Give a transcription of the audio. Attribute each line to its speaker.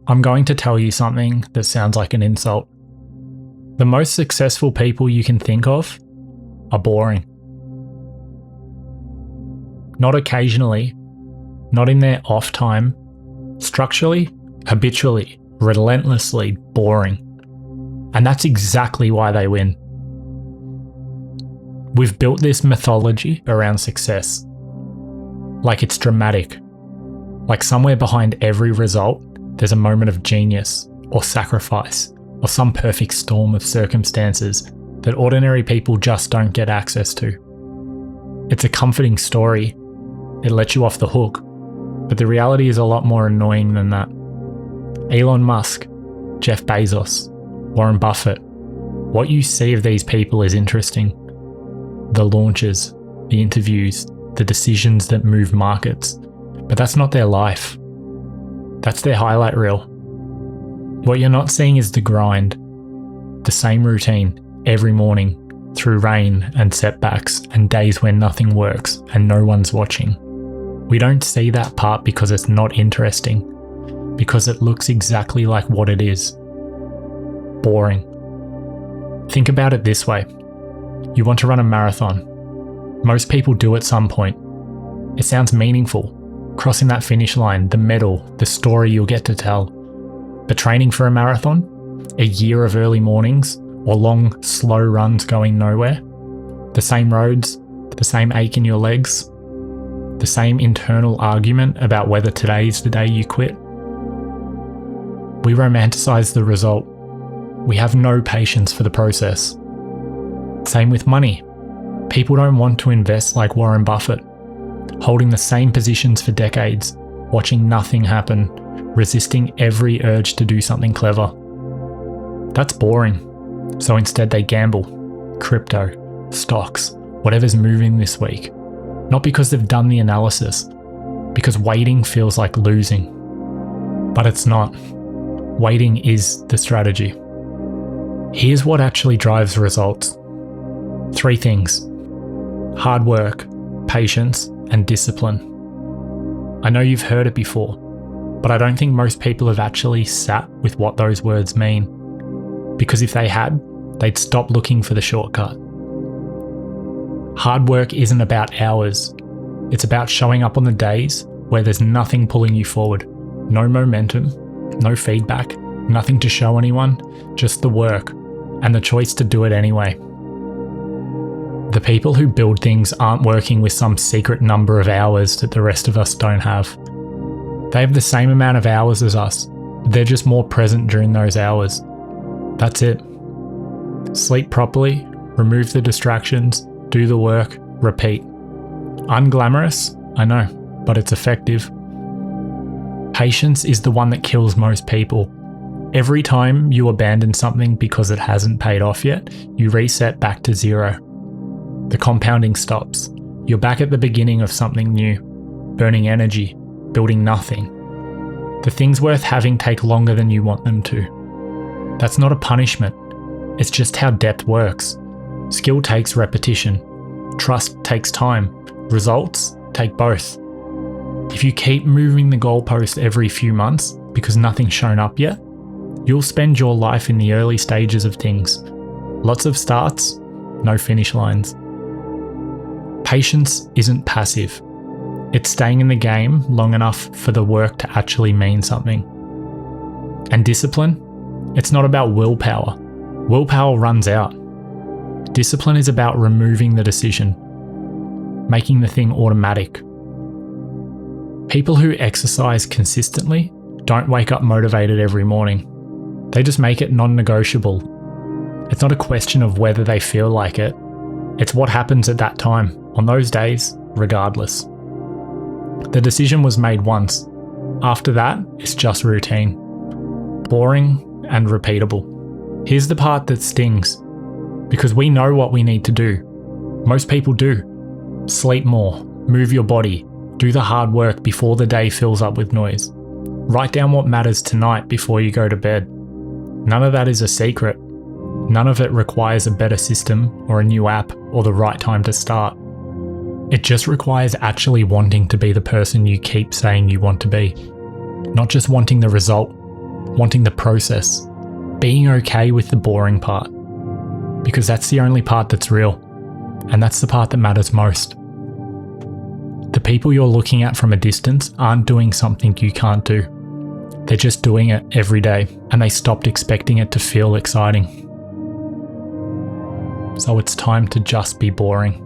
Speaker 1: I'm going to tell you something that sounds like an insult. The most successful people you can think of are boring. Not occasionally, not in their off time, structurally, habitually, relentlessly boring. And that's exactly why they win. We've built this mythology around success. Like it's dramatic. Like somewhere behind every result, there's a moment of genius or sacrifice or some perfect storm of circumstances that ordinary people just don't get access to. It's a comforting story. It lets you off the hook. But the reality is a lot more annoying than that. Elon Musk, Jeff Bezos, Warren Buffett. What you see of these people is interesting. The launches, the interviews, the decisions that move markets. But that's not their life. That's their highlight reel. What you're not seeing is the grind. The same routine every morning through rain and setbacks and days when nothing works and no one's watching. We don't see that part because it's not interesting. Because it looks exactly like what it is. Boring. Think about it this way. You want to run a marathon. Most people do at some point. It sounds meaningful. Crossing that finish line, the medal, the story you'll get to tell. But training for a marathon? A year of early mornings or long, slow runs going nowhere? The same roads, the same ache in your legs, the same internal argument about whether today's the day you quit? We romanticize the result. We have no patience for the process. Same with money. People don't want to invest like Warren Buffett, holding the same positions for decades, watching nothing happen, resisting every urge to do something clever. That's boring. So instead they gamble, crypto, stocks, whatever's moving this week. Not because they've done the analysis, because waiting feels like losing. But it's not. Waiting is the strategy. Here's what actually drives results. 3 things. Hard work, patience, and discipline. I know you've heard it before, but I don't think most people have actually sat with what those words mean. Because if they had, they'd stop looking for the shortcut. Hard work isn't about hours. It's about showing up on the days where there's nothing pulling you forward. No momentum, no feedback, nothing to show anyone, just the work and the choice to do it anyway. The people who build things aren't working with some secret number of hours that the rest of us don't have. They have the same amount of hours as us. They're just more present during those hours. That's it. Sleep properly, remove the distractions, do the work, repeat. Unglamorous, I know, but it's effective. Patience is the one that kills most people. Every time you abandon something because it hasn't paid off yet, you reset back to zero. The compounding stops. You're back at the beginning of something new, burning energy, building nothing. The things worth having take longer than you want them to. That's not a punishment. It's just how depth works. Skill takes repetition. Trust takes time. Results take both. If you keep moving the goalpost every few months because nothing's shown up yet, you'll spend your life in the early stages of things. Lots of starts, no finish lines. Patience isn't passive. It's staying in the game long enough for the work to actually mean something. And discipline? It's not about willpower. Willpower runs out. Discipline is about removing the decision, making the thing automatic. People who exercise consistently don't wake up motivated every morning. They just make it non-negotiable. It's not a question of whether they feel like it. It's what happens at that time, on those days, regardless. The decision was made once. After that, it's just routine. Boring and repeatable. Here's the part that stings. Because we know what we need to do. Most people do. Sleep more, move your body, do the hard work before the day fills up with noise. Write down what matters tonight before you go to bed. None of that is a secret. None of it requires a better system or a new app or the right time to start. It just requires actually wanting to be the person you keep saying you want to be. Not just wanting the result, wanting the process, being okay with the boring part, because that's the only part that's real, and that's the part that matters most. The people you're looking at from a distance aren't doing something you can't do. They're just doing it every day, and they stopped expecting it to feel exciting. So it's time to just be boring.